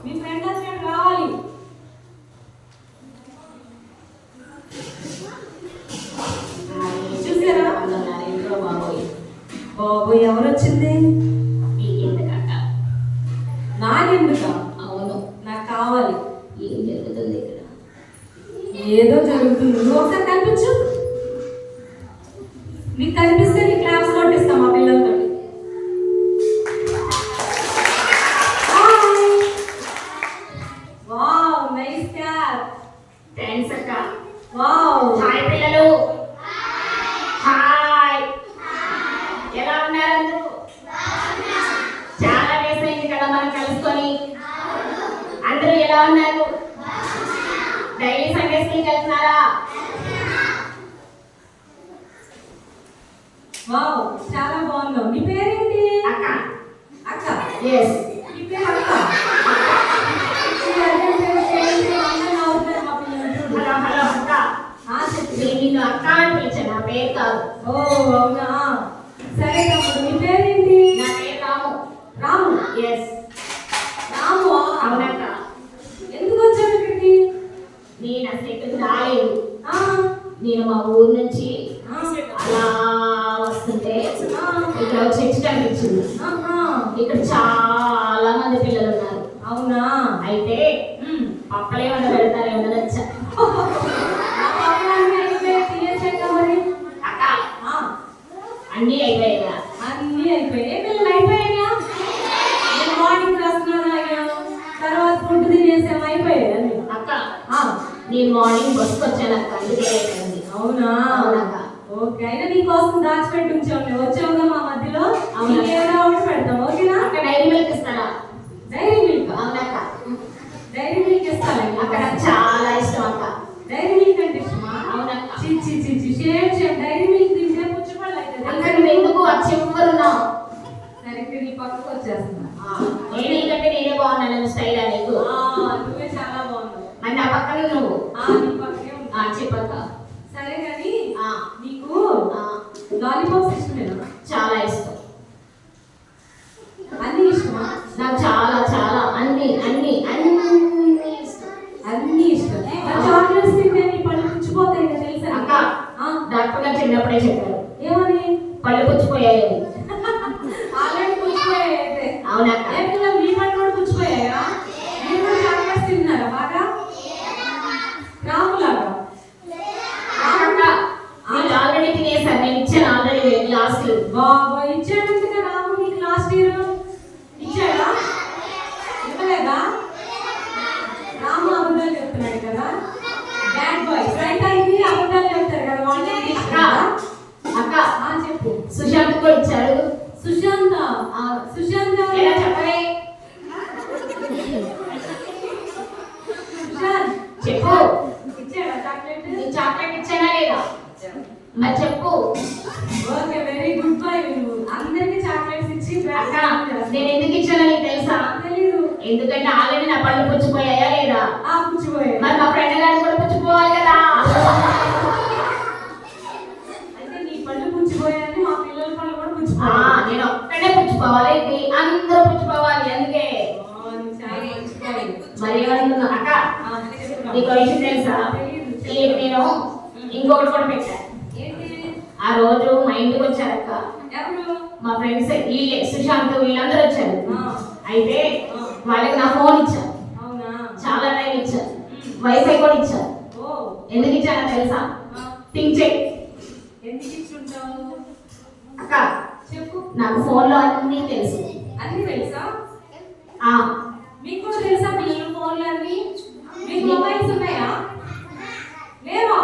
మీ friend వచ్చాడు రావాలి. చూసారా బాబోయ్ ఎవరు వచ్చింది? నాకెందుక? అవును నాకు కావాలి. ఏం జరుగుతుంది ఇక్కడ? ఏదో జరుగుతుంది. నువ్వు ఒకసారి కనిపించు. నీకు కనిపిస్తే నీ క్లాస్ కొట్టిస్తాం మా పిల్లలతో. Wow nice cap. థాంక్స్ అక్క. వావ్ హాయ్ పిల్లలు. హాయ్. ఎలా ఉన్నారు అందరూ? చాలా డేస్ అయింది కదా మనం కలుసుకొని. అందరూ ఎలా ఉన్నారు? డైలీ సండే స్కూల్కి వెళ్తున్నారా? వావ్ చాలా బాగున్నావు. నీ పేరేంటి? అక్క. అక్క. ఎస్. నీ పేరు అక్క. హలో హలో అక్క. నేను నిన్ను అక్క అని పిలిచాను, నా పేరు కాదు. ఓ అవునా, సరే తమ్ముడు. నీ పేరేంటి? నా పేరు రాము. రాము. ఎస్. రాము. అవునక్క. ఎందుకు వచ్చావు ఇక్కడికి? నేను అసలు ఇక్కడికి రాలేదు. నేను మా ఊరు నుంచి అలా వస్తుంటే ఇక్కడ చర్చి కనిపించింది. ఇక్కడ చాలా మంది పిల్లలు ఉన్నారు. అవునా? అయితే పక్కలేమన్నా పెడతారేమో వచ్చా. అక్క అన్నీ అయిపోయాయి. అన్నీ అయిపోయాయి. పిల్లలు అయిపోయాయా? మార్నింగ్ రాస్తున్నారా? తర్వాత ఫుడ్ తినేసాము, అయిపోయాయి అన్నీ. అక్క నేను మార్నింగ్ బస్కి వచ్చాను అక్క, అందుకే అయిపోయింది. అవునా? అవునక్క. ఓకే, అయినా నీకోసం దాచిపెట్టి ఉంచాము. వచ్చావుగా మా మధ్యలో. ఏదో ఒకటి పెడతాం. ఓకేనా? అక్క డైరీ మిల్క్ ఇస్తారా? Dairy Milk? అవునక్క. డైరీ మిల్క్ ఇస్తాను. అక్కడ చాలా ఇష్టం అక్క. డైరీ మిల్క్ అంటే ఇష్టమా? అవునక్క. షేమ్ డైరీ మిల్క్ తింటే పుచ్చిపళ్ళు అవుతుంది. అక్క నువ్వు ఎందుకు వచ్చి ఎవరున్నావు? సరే నీ పక్కకు వచ్చేస్తున్నా. నేను ఇంకంటే నేనే బాగున్నాను స్టైల్ నీకు. నువ్వే చాలా బాగున్నావు. మరి నా పక్కన నువ్వు. నీ పక్కనే ఉన్నా. చెప్పక్క. సరే కానీ నీకు లాలీపాప్స్ ఇష్టమేనా? చాలా ఇష్టం. అన్ని ఇష్టమా? నాకు చాలా చాలా అన్ని అన్ని అన్ని ఇష్టం. అన్ని ఇష్టం. చాక్లెట్స్ తింటే నీ పళ్ళు పుచ్చిపోతాయి కదా, తెలుసా అక్క? డాక్టర్ గారు చిన్నప్పుడే చెప్పారు. ఏమని? పళ్ళు పుచ్చిపోయాయి. ఆల్రెడీ పుచ్చిపోయాయి. అయితే అవునక్క. ఏ పిల్లలు మీ పళ్ళు కూడా పుచ్చిపోయాయా? మీరు కూడా చాక్లెట్స్ తిన్నారా బాగా? రాములాగా ఆల్రెడీ తినేసాను. నేను ఇచ్చాను ఆల్రెడీ లాస్ట్. బాబా ఇచ్చాడంతగా రాము నీకు లాస్ట్ ఇయర్. ఇచ్చాడా? ఇవ్వలేదా? రాము అబద్ధాలు చెప్తున్నాడు కదా, బ్యాడ్ బాయ్స్. రైట్ అయింది, అబద్ధాలు చెప్తారు కదా వాళ్ళని. అక్క చెప్పు. సుశాంత్ కూడా ఇచ్చాడు. సుశాంత? సుశాంత్ ఎలా చెప్పవే? సుశాంత్ చెప్పు. ఇచ్చాడా చాక్లెట్? నీ చాక్లెట్ ఇచ్చానా లేదా? మరి చెప్పు. Okay, very good boy. నువ్వు అందరికి చాక్లెట్స్ ఇచ్చి అక్క నేను ఎందుకు ఇచ్చానో నీకు తెలుసా? తెలీదు. ఎందుకంటే ఆల్రెడీ నా పళ్ళు పుచ్చిపోయాయా లేదా? పుచ్చిపోయాయి. మరి మా ఫ్రెండ్ గారిని కూడా పుచ్చిపోవాలి కదా. అయితే నీ పళ్ళు పుచ్చిపోయాయని మా పిల్లల పళ్ళు కూడా పుచ్చిపోయాయి. నేను ఒక్కడే పుచ్చిపోవాలి, అందరూ పుచ్చిపోవాలి. అందుకే మరి ఏమనుకున్నా అక్క? నీకు విషయం తెలుసా? నేను ఇంకొకటి కూడా పెట్టా. ఆ రోజు మా ఇంటికి వచ్చారక్క మా ఫ్రెండ్స్, వీళ్ళే సుశాంత్ వీళ్ళందరూ వచ్చారు. అయితే వాళ్ళకి నా ఫోన్ ఇచ్చారు, చాలా టైం ఇచ్చారు, వైఫై కూడా ఇచ్చారు. ఎందుకు ఇచ్చానో తెలుసా? Think check. అక్క చెప్పు. నాకు ఫోన్ లో అన్నీ తెలుసు. అన్ని తెలుసా? మీకు కూడా తెలుసా పిల్లలు ఫోన్లు అన్ని? మీకు మొబైల్స్ ఉన్నాయా? లేవా?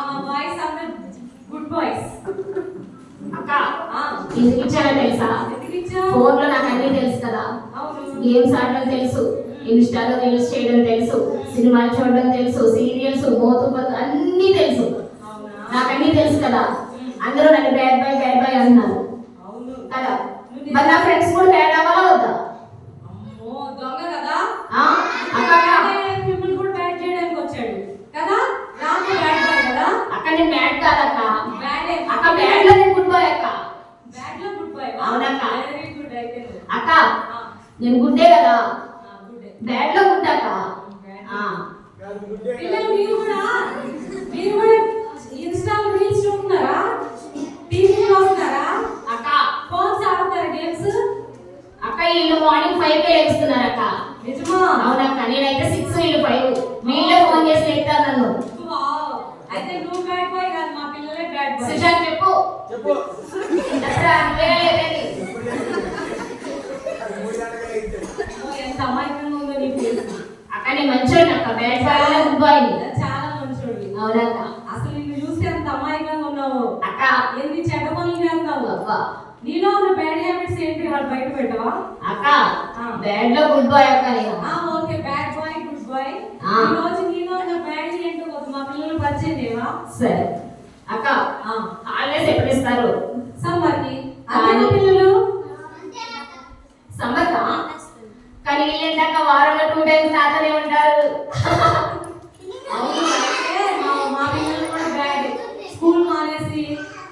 మా బాయ్స్ అందరూ గుడ్ బాయ్స్. అక్క ఎందుకు ఇచ్చానో తెలుసా? ఫోన్ లో నాకు అన్నీ తెలుసు కదా. గేమ్స్ ఆడడం తెలుసు, ఇన్స్టాలో రీల్స్ చేయడం తెలుసు, సినిమాలు చూడడం తెలుసు, సీరియల్స్ మోతుబత్ అన్నీ తెలుసు. నాకు అన్నీ తెలుసు కదా. అందరూ నన్ను బ్యాడ్ బాయ్ అన్నారు కదా. మరి నా ఫ్రెండ్స్ కూడా బ్యాడ్ అవ్వాలా వద్దా? దొంగ కదా. మిమ్మల్ని కూడా బ్యాడ్ చేయడానికి వచ్చాడు కదా. రాము బ్యాడ్ బాయ్ కదా. అక్క నేను బ్యాడ్ కాదక్క. అక్క బ్యాడ్ బ్యాడ్ లో నేను గుడ్ బాయ్ అక్క. బ్యాడ్ లో గుడ్ బాయ్. అవునక్క. Very good. అయితే అక్క నేను గుడ్డే కదా. బ్యాడ్ లో ఉంటాక పిల్లలు మీరు కూడా ఇన్స్టాల్ రీల్స్ చూస్తున్నారా, టీవీ చూస్తున్నారా, అక్క ఫోన్స్ ఆడుతారా, గేమ్స్? అక్క వీళ్ళు మార్నింగ్ 5 లేస్తున్నారు అక్క. నిజమా? అవునక్క, నేనైతే 6 వీళ్ళు 5. వీళ్ళే ఫోన్ చేసి లేపుతారు నన్ను. అయితే నువ్వు బ్యాడ్ బాయ్ కాదు, మా పిల్లలే బ్యాడ్ బాయ్. సుశాంత్ చెప్పు. ఎంత అమాయకంగా ఉందో నీకు తెలుసు. అక్క నేను మంచోడు అక్క, బ్యాడ్ బాయ్ గుడ్ బాయ్. చాలా మంచోడు. అవునక్క. అసలు నిన్ను చూస్తే ఎంత అమాయకంగా ఉన్నావు అక్క. ఎన్ని చెడ్డ పనులు చేస్తావు. అక్క నీలో ఉన్న బ్యాడ్ హ్యాబిట్స్ ఏంటి, వాళ్ళు బయట పెట్టవా? అక్క బ్యాడ్ లో గుడ్ బాయ్ అక్క నేను. Okay, bad boy good boy. ఈ రోజు నీలో ఉన్న బ్యాడ్ ఏంటో కొంత మా పిల్లలు పరిచయం చేయవా? సరే అక్క. హాలిడేస్ ఎప్పుడు ఇస్తారు? సమ్మర్ కి. అన్ని పిల్లలు సమ్మర్ కా? కానీ వీళ్ళేంటాక వారంలో 2 times రాతనే ఉంటారు. అవును, అంటే మా పిల్లలు కూడా బ్యాడ్. స్కూల్ మానేసి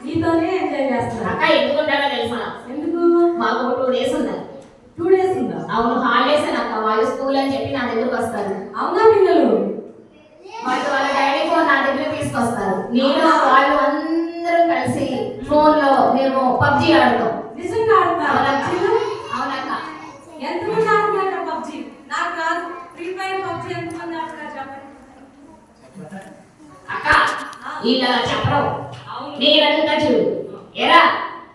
నీతోనే ఎంజాయ్ చేస్తున్నారు. అక్క ఎందుకుంటారో తెలుసా? ఎందుకు? మాకు 2 days ఉన్నాయి. 2 days ఉందా? అవును, హాలిడేస్ అక్క. వాళ్ళు స్కూల్ అని చెప్పి నా దగ్గరకు వస్తారు. అవునా పిల్లలు? వాళ్ళ డాడీ ఫోన్ నా దగ్గర తీసుకొస్తారు. నేను వాళ్ళు అందరం కలిసి ఫోన్ లో మేము పబ్జి ఆడతాం. నిజంగా ఆడుతున్నారు? అవునక్క. ఎంతమంది ఆడుతున్నారు పబ్జి? నాకు రాదు. ఫ్రీ ఫైర్ పబ్జి ఎంతమంది ఆడుతున్నారు చెప్పండి అక్క. ఇలా చెప్పరు. నేను అడుగుతా చూడు. ఎరా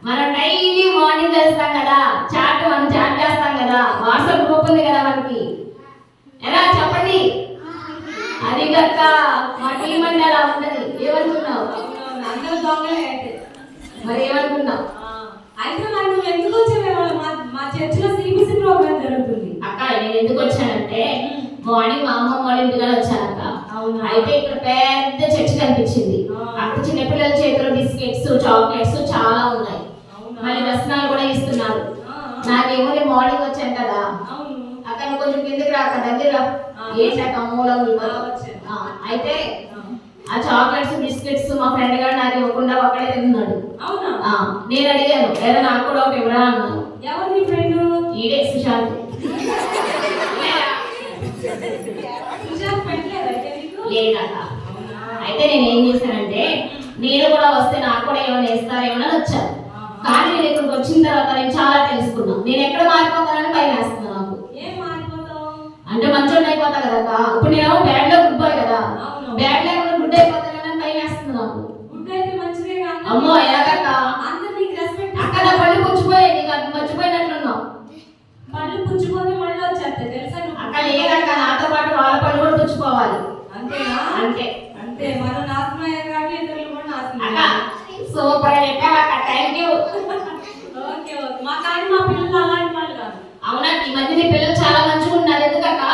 మనం డైలీ మార్నింగ్ చేస్తాం కదా, మనం చాట్ చేస్తాం కదా, వాట్సాప్ గ్రూప్ ఉంది కదా మనకి. ఎలా చెప్పండి? అది కక్క మా టీం అంటే అలా ఉంటది. ఏమనుకున్నావు? అందరూ దొంగలే అయితే. మరి ఏమనుకున్నావు? అయితే మరి నువ్వు ఎందుకు వచ్చావు? మా చర్చిలో సిబిసి ప్రోగ్రామ్ జరుగుతుంది. అక్క నేను ఎందుకు వచ్చానంటే మార్నింగ్ మా అమ్మ వాళ్ళ ఇంటికి వచ్చానక్క. అయితే ఇక్కడ పెద్ద చర్చి కనిపించింది. అక్కడ చిన్నపిల్లల చేతిలో బిస్కెట్స్, చాక్లెట్స్ చాలా ఉన్నాయి. మళ్ళీ దర్శనాలు కూడా ఇస్తున్నారు. నాకేమో నేను మార్నింగ్ వచ్చాను కదా అక్కడ, నువ్వు కొంచెం కిందకి రాక దగ్గర ఏంటక్క మూలం. అయితే ఆ చాక్లెట్స్ బిస్కెట్స్ మా ఫ్రెండ్ గారు నాకు ఇవ్వకుండా ఒక్కడే తిన్నాడు. నేను అడిగాను, లేదా నాకు కూడా ఒకటి ఇవ్వరా అన్నాను. ఎవరు నీ ఫ్రెండ్? ఈడే సుశాంత్. లేదక్క. అయితే నేను ఏం చేశానంటే నేను కూడా వస్తే నాకు కూడా ఏమైనా ఇస్తారేమో అని వచ్చాను. కానీ నేను ఇక్కడికి వచ్చిన తర్వాత నేను చాలా తెలుసుకున్నాను. నేను ఎక్కడ మారిపోతానని భయం వేస్తున్నాను నాకు. అంటే మంచోడు అయిపోతా కదక్క. ఇప్పుడు నేను బ్యాడ్ లో గుడ్ బాయ్ కదా, బ్యాడ్ లేకుండా గుడ్ అయిపోతానని భయం వేస్తుంది నాకు. అమ్మో ఎలాగక్క? అక్క నా పళ్ళు పుచ్చిపోయాయి, నీకు అది మర్చిపోయినట్లున్నావు. పళ్ళు పుచ్చిపోతే మళ్ళీ వచ్చేస్తాయి తెలుసా? అక్క లేదక్క, నాతో పాటు వాళ్ళ పళ్ళు కూడా పుచ్చిపోవాలి. అంతేనా? అంతే అంతే. మనం నాశనం అయ్యారు కాబట్టి ఇతరులు కూడా నాశనం. సూపర్ చెప్పావక్క, థ్యాంక్ యూ. Okay okay. మా పిల్లలు అలాంటి వాళ్ళు కాదు. అవునా? ఈ మధ్య నీ పిల్లలు చాలా మంచిగా ఉన్నారు. ఎందుకక్క?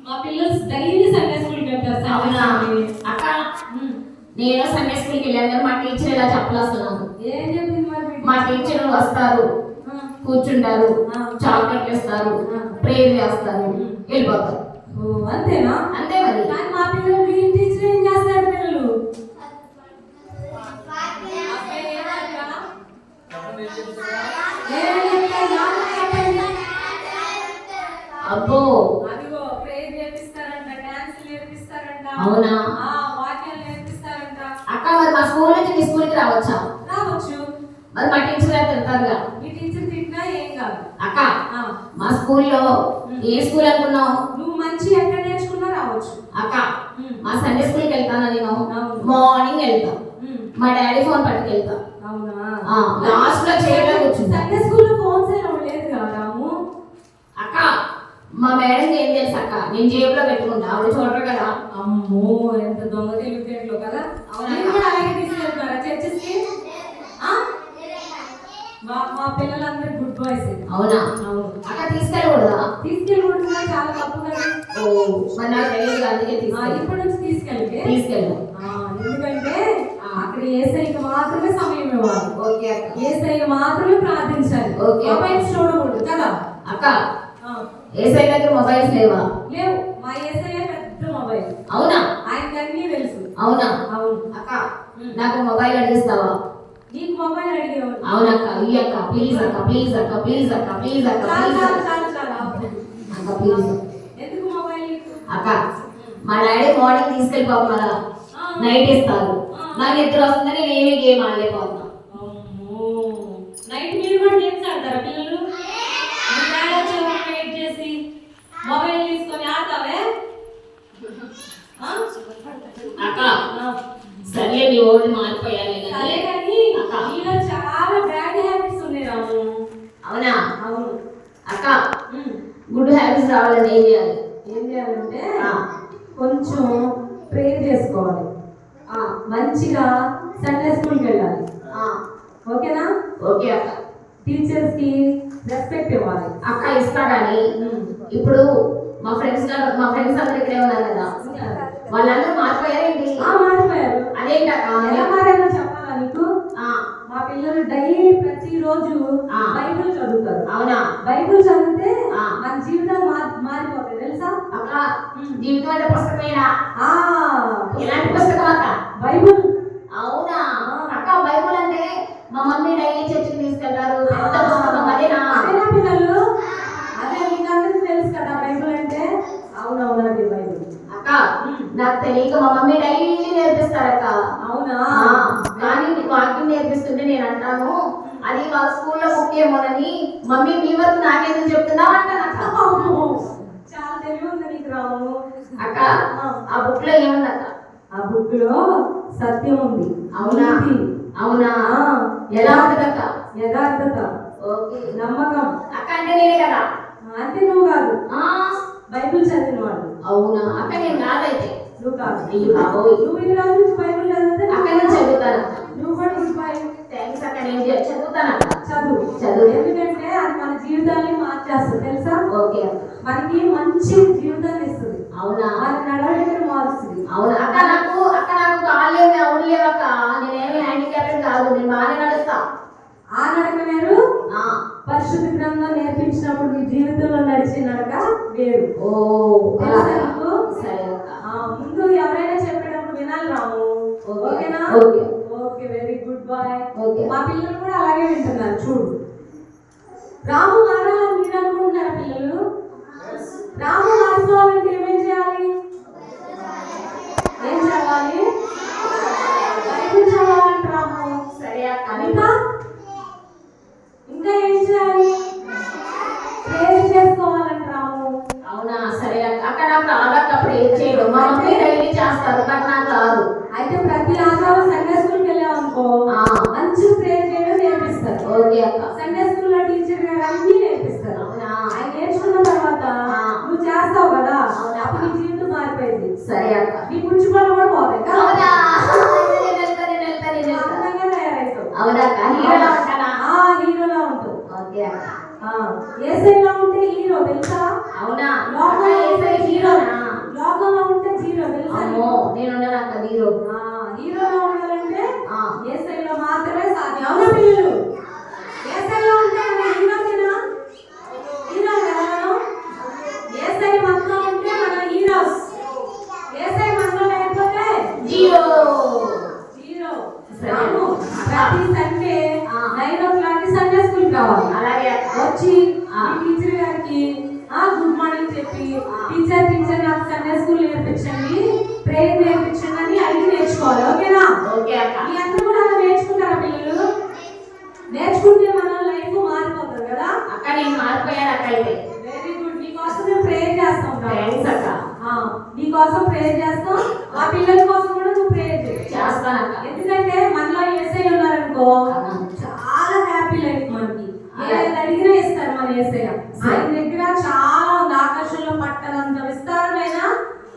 మా పిల్లలు డైలీ సండే స్కూల్కి వెళ్తారు. అవునా అక్క? నేను సండే స్కూల్కి వెళ్ళాను కానీ మా టీచర్ ఇలా చెప్పలేస్తున్నాను. ఏం చెప్పింది మరి? మా టీచర్ వస్తారు, కూర్చుంటారు, చాక్లెట్లు ఇస్తారు, ప్రేయర్ చేస్తారు, వెళ్ళిపోతారు. అంతేనా? అంతే మరి. కానీ మా పిల్లలు మీ టీచర్ ఏం చేస్తారు? పిల్లలు అబ్బో అదిగో ప్రేయర్ చేపిస్తారంట, డాన్స్ నేర్పిస్తారంట. అవునా? వాక్యాలు నేర్పిస్తారంట. అక్క మరి మా స్కూల్ నుంచి మీ స్కూల్కి రావచ్చా? రావచ్చు. మరి మా టీచర్ గారు తింటారుగా. మీ టీచర్ తింటా ఏం కాదు. అక్క మా స్కూల్లో ఏ స్కూల్ అనుకున్నావు? నువ్వు మంచి ఎక్కడ నేర్చుకున్నా రావచ్చు. అక్క మా సండే స్కూల్కి వెళ్తాను నేను. మార్నింగ్ వెళ్తా, మా డాడీ ఫోన్ పట్టుకెళ్తా. అవునా? లాస్ట్ లో చైర్లో కూర్చుంటా. సండే స్కూల్లో ఫోన్స్ లేదు కదా రాము. అక్క మా మేడం ఏం తెలుసు అక్క, నేను జేబులో పెట్టుకుంటా, ఆవిడ చూడరు కదా. అమ్మో ఎంత దొంగ తెలివితేటలో కదా. నేను కూడా అలాగే తీసుకెళ్తున్నారా చర్చెస్కి? మా పిల్లలందరూ గుడ్ బాయ్స్. అవునా? అక్క తీసుకెళ్ళకూడదా? తీసుకెళ్ళకూడదు, చాలా తప్పు కదా. మరి నాకు తెలియదు, అందుకే ఇప్పటి నుంచి తీసుకెళ్ళు. ఎందుకంటే అక్కడ యేసయ్యకి మాత్రమే సమయం ఇవ్వాలి. ఓకే అక్క. యేసయ్య మాత్రమే ప్రార్థించాలి. మొబైల్స్ చూడకూడదు కదా. అక్క యేసయ్య దగ్గర మొబైల్స్ లేవా? లేవు. మా యేసయ్య పెద్ద మొబైల్. అవునా? ఆయనకి అన్నీ తెలుసు. అవునా? అవును. అక్క నాకు మొబైల్ అడిగిస్తావా? నీకు మొబైల్ అడిగేవాడు. అవునక్క, ఈ అక్క ప్లీజ్ అక్క, ప్లీజ్ అక్క, ప్లీజ్ అక్క, ప్లీజ్ అక్క, ప్లీజ్ అక్క, చాలా అక్క ప్లీజ్. అక్క మా డాడీ మార్నింగ్ తీసుకెళ్ళి పాప కదా నైట్ ఇస్తారు. నాకు నిద్ర వస్తుందని నేను ఏమీ గేమ్ ఆడలేకపోతున్నా. నైట్ మీరు కూడా గేమ్స్ ఆడతారా పిల్లలు? వెయిట్ చేసి మొబైల్ తీసుకొని ఆడతావే అక్క? సరే నీ ఓడి మారిపోయాలి కానీ నీలో చాలా బ్యాడ్ హ్యాబిట్స్ ఉన్నాయి రాము. అవునా? అవును అక్క. గుడ్ హ్యాబిట్స్ రావాలని ఏం చేయాలి? ఏం చేయాలంటే కొంచెం ప్రేయర్ చేసుకోవాలి, మంచిగా సండే స్కూల్కి వెళ్ళాలి. ఓకేనా? ఓకే అక్క. టీచర్స్ కి రెస్పెక్ట్ ఇవ్వాలి. అక్క ఇస్తా కానీ ఇప్పుడు మా ఫ్రెండ్స్ అందరు ఇక్కడే ఉన్నారు కదా, వాళ్ళందరూ మారిపోయారేంటి? మారిపోయారు. అదేంటక్క? ఎలా మారారో చెప్పాలా నీకు? మా పిల్లలు డైలీ ప్రతిరోజు బైబిల్ చదువుతారు. అవునా? బైబిల్ చదివితే మన జీవితాలు మారిపోతాయి తెలుసా? అక్క జీవితం అంటే పుస్తకమేనా? ఎలాంటి పుస్తకం అక్క? బైబిల్. అవునా అక్క? బైబిల్ అంటే మా మమ్మీ డైలీ చర్చికి తీసుకెళ్తారు, పెద్ద పుస్తకం అదేనా? అదేనా పిల్లలు? అదే మీకు అందరికీ తెలుసు కదా బైబిల్ అంటే. అవునవునండి బైబిల్. అక్క నాకు తెలియక మా మమ్మీ డైలీ నేర్పిస్తారక్క. అవునా? కానీ వాక్యం నేర్పిస్తుంటే నేను అంటాను అది వాళ్ళ స్కూల్లో ముఖ్యమోనని. మమ్మీ మీ వరకు నాకేందుకు చెప్తున్నావు అంటానక్క. చాలా తెలివి ఉంది నీకు రాము. అక్క ఆ బుక్ లో ఏముందక్క? ఆ బుక్ లో సత్యం ఉంది. అవునా? అవునా? ఎలా ఉంటుందక్క? యథార్థత, ఓకే, నమ్మకం. అక్క అంటే నేనే కదా? అంటే నువ్వు కాదు, బైబిల్ చదివిన వాడు. అవునా అక్క? నేను కాదైతే. నువ్వు కాదు. నువ్వు ఈ రోజు నుంచి బైబిల్ చదివితే అక్క నేను చదువుతాను. నువ్వు కూడా గుడ్. థ్యాంక్స్ అక్క. నేను చదువుతాను అక్క. చదువు. ఎందుకంటే అది మన జీవితాన్ని మార్చేస్తుంది తెలుసా? ఓకే. మనకి మంచి జీవితాన్ని ఇస్తుంది. అవునా? మన నడవడికను మారుస్తుంది. అవునా అక్క? నాకు కాళ్ళేమి అవులేవక్క. నేనేమి హ్యాండిక్యాప్డ్ కాదు, నేను బాగానే నడుస్తా. ఆ నడక వేరు, పరిశుద్ధ గ్రంథం నేర్పించినప్పుడు నీ జీవితంలో నడిచే నడక వేరు. సరే అక్క. ముందు ఎవరైనా చెప్పేటప్పుడు వినాలి రాము. ఓకేనా? Okay, very good boy. మా పిల్లలు కూడా అలాగే వింటున్నారు చూడు. రాము మారాలని మీరు అనుకుంటున్నారా పిల్లలు? రాము మార్చుకోవాలంటే ఏమేం చేయాలి? ఏం చదవాలి? బైబిల్ చదవాలంటే రాము. సరే అక్క. ఇంకా ఏం చేయాలి? ప్రేయర్ చేసుకోవాలంటే రాము. అవునా? సరే అక్క. అక్క నాకు రాదక్క ప్రేయర్ చేయడం. మా మమ్మీ డైలీ చేస్తారు బట్ నాకు రాదు. అయితే ప్రతి ఆదివారం సండే స్కూల్కి వెళ్ళామనుకో మంచి ప్రేయర్ చేయడం నేర్పిస్తారు. ఓకే అక్క. సండే స్కూల్ లో టీచర్ గారు అన్ని నేర్పిస్తారు. అవునా? ఆయన నేర్చుకున్న తర్వాత నువ్వు చేస్తావు కదా, అప్పుడు నీ జీవితం మారిపోయింది. సరే అక్క. నీ పుచ్చి పనులు కూడా పోతాయి కదా. అందంగా తయారవుతావు. అవునక్క. హీరోలా ఉంటానా? హీరోలా ఉంటావు. ఓకే అక్క. ఏసైలో ఉంటే హీరో తెలుసా? అవునా? లోకంలో ఏసై హీరోనా? లోకంలో ఉంటే జీరో తెలుసా? నేను అక్క హీరో. హీరోలో ఉండాలంటే ఏసైలో మాత్రమే సాధ్యం. అవునా పిల్లలు? ఏసైలో ఉంటే హీరోసేనా? హీరో కదా మనం. ఏసై మనలో ఉంటే మన హీరోస్. ఏసై మనలో లేకపోతే జీరో. ప్రతి సండే 9 o'clock సండే స్కూల్ కావాలి. అలాగే వచ్చి టీచర్ గారికి గుడ్ మార్నింగ్ చెప్పి టీచర్ నాకు సండే స్కూల్ నేర్పించండి, ప్రేయర్ నేర్పించండి అని అడిగి నేర్చుకోవాలి. ఓకేనా? ఓకే అక్క. మీ అందరూ కూడా అలా నేర్చుకుంటారా పిల్లలు? నేర్చుకుంటే మన లైఫ్ మారిపోతుంది కదా. అక్క నేను మారిపోయాను అక్క. అయితే వెరీ గుడ్. నీకోసం మేము ప్రేయర్ చేస్తాం. థ్యాంక్స్ అక్క. నీకోసం ప్రేయర్ చేస్తాం. ఆ పిల్లల కోసం కూడా నువ్వు ప్రేయర్ చేస్తాను అక్క. ఎందుకంటే మనలో ఏసై ఉన్నారనుకో చాలా హ్యాపీ లైఫ్. మనకి ఏది అడిగినా ఇస్తారు మన ఏసై. ఆయన దగ్గర చాలా ఉంది. ఆకాశంలో పట్టనంత విస్తారమైన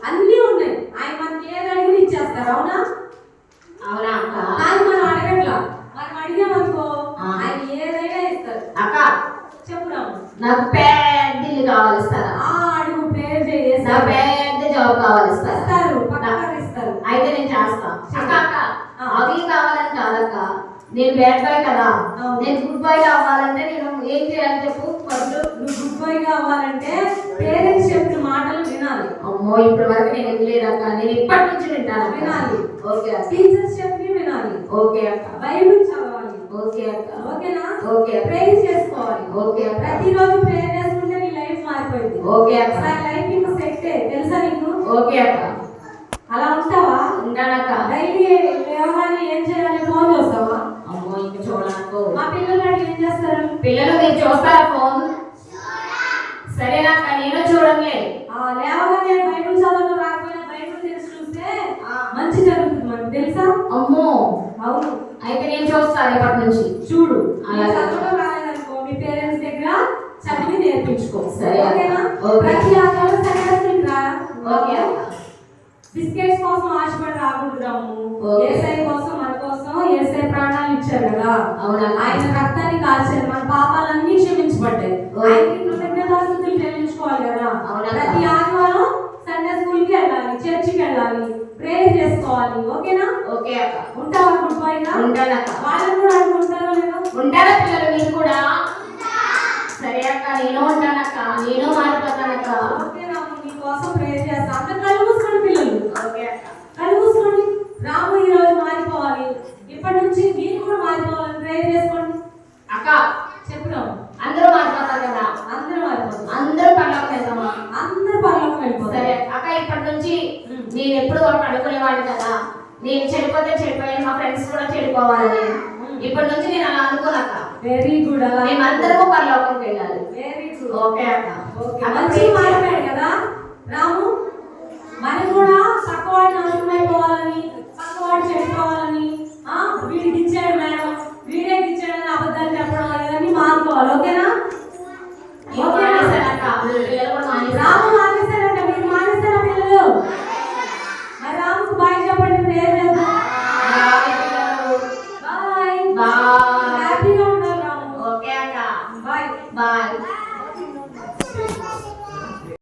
అన్ని ఉన్నాయి. ఆయన మనకి ఏది అడిగినా ఇచ్చేస్తారు. అవునా? అవునా అక్క? కానీ మనం అడగట్లా. మనం అడిగామనుకో ఆయన ఏదైనా ఇస్తారు. అక్క చెప్పురాము. నాకు పెద్ద ఇల్లు కావాలిస్తారా? అడుగు, ప్రేయర్ చేసి నాకు పెద్ద జాబ్ కావాలిస్తారా? ఇస్తారు, పక్కన ఇస్తారు. అయితే నేను చేస్తా. అక్క అక్క అవి కావాలని కాదక్క, నేను బ్యాడ్ బాయ్ కదా, నేను గుడ్ బాయ్ కావాలంటే నేను ఏం చేయాలి చెప్పు? ఫస్ట్ నువ్వు గుడ్ బాయ్ కావాలంటే పేరెంట్స్ చెప్పిన మాటలు వినాలి. అమ్మో ఇప్పటి వరకు నేను వినలేదక్క, నేను ఇప్పటి నుంచి వింటాను. వినాలి. ఓకే. టీచర్స్ చెప్పి వినాలి. ఓకే అక్క. బైబిల్ చదవాలి. ఓకే అక్క. ఓకేనా? ఓకే. ప్రేయర్ చేసుకోవాలి. ఓకే. ప్రతిరోజు ప్రేయర్ చేసుకుంటే నీ లైఫ్ మారిపోయింది. ఓకే అక్క. లైఫ్ ఇంకా సెట్ తెలుసా నీకు? ఓకే అక్క. అలా ఉంటావా? ఉంటానక్క. డైలీ లేవగానే ఏం చేయాలి? ఫోన్ చూస్తావా? అమ్మో ఇంక చూడకు. మా పిల్లలు ఏం చేస్తారు? పిల్లలు మీరు చూస్తారా ఫోన్? సరేనాక నేను చూడంలే. లేవగానే బైబిల్ చదవడం రాకపోయినా బైబిల్ తెలిసి చూస్తే మంచి జరుగుతుంది మనకు, తెలుసా? అమ్మో అవును. అయితే నేను చూస్తా రేపటి నుంచి. చూడు, అలా చదవడం రాలేదనుకో మీ పేరెంట్స్ దగ్గర చదివి నేర్పించుకో. సరే ఓకేనా? ఓకే. ప్రతి ఆదివారం సంగతికి రా. ఓకే. బిస్కెట్స్ కోసం ఆశపడి రాకూడదాము. ఓకే. ఏసై కోసం, మన కోసం ఏసై ప్రాణాలు ఇచ్చారు కదా. అవునా? ఆయన రక్తాన్ని కాల్చారు, మన పాపాలన్నీ క్షమించబడ్డాయి. ఆయనకి కృతజ్ఞతాస్తుతులు చెల్లించుకోవాలి కదా. అవునా? ప్రతి ఆదివారం సండే స్కూల్ కి వెళ్ళాలి, చర్చికి వెళ్ళాలి, ప్రేయర్ చేసుకోవాలి. ఓకేనా? ఓకే అక్క. ఉంటావా? గుడ్ బై గా. ఉంటానక్క. వాళ్ళని కూడా అనుకుంటారో లేదో. ఉంటారా పిల్లలు మీరు కూడా? సరే అక్క నేను ఉంటానక్క. నేను మారిపోతానక్క. ఓకేనా? నీ కోసం ప్రేయర్ చేస్తా. అంత కళ్ళు మూసుకోండి పిల్లలు. ఓకే అక్క. కళ్ళు మూసుకోండి. రాము ఈ రోజు మారిపోవాలి, ఇప్పటి నుంచి మీరు కూడా మారిపోవాలని ప్రేయర్ చేసుకోండి. అక్క చెప్పుదాం. అందరూ మారిపోతారు కదా? అందరూ మారిపోతాం. అందరూ పనులకు వెళ్తామా? అందరూ పనులకు వెళ్ళిపోతారు. సరే అక్క. ఇప్పటి నుంచి నేను ఎప్పుడు ఒకటి అనుకునేవాడిని కదా, నేను చెడిపోతే చెడిపోయాను, మా ఫ్రెండ్స్ కూడా చెడిపోవాలని. ఇప్పటి నుంచి నేను అలా అనుకోనక్క. Very good. అలా మేమందరము పరలోకంకి వెళ్ళాలి. Very good. ఓకే అక్క. మంచి మాట్లాడాడు కదా రాము. మనం కూడా పక్కవాడిని నాశనమైపోవాలని, పక్కవాడు చెడిపోవాలని, వీడికి ఇచ్చాడు మేడం, వీడే ఇచ్చాడని అబద్ధాలు చెప్పడం ఇవన్నీ మానుకోవాలి. ఓకేనా? రాము మానేశారంట, మీరు మానేస్తారా పిల్లలు? మరి రాముకు బాయ్ చెప్పండి, ప్రేయర్ చేద్దాం. Bye bye. హ్యాపీగా ఉండాలి రాము. ఓకే అక్క. Bye bye.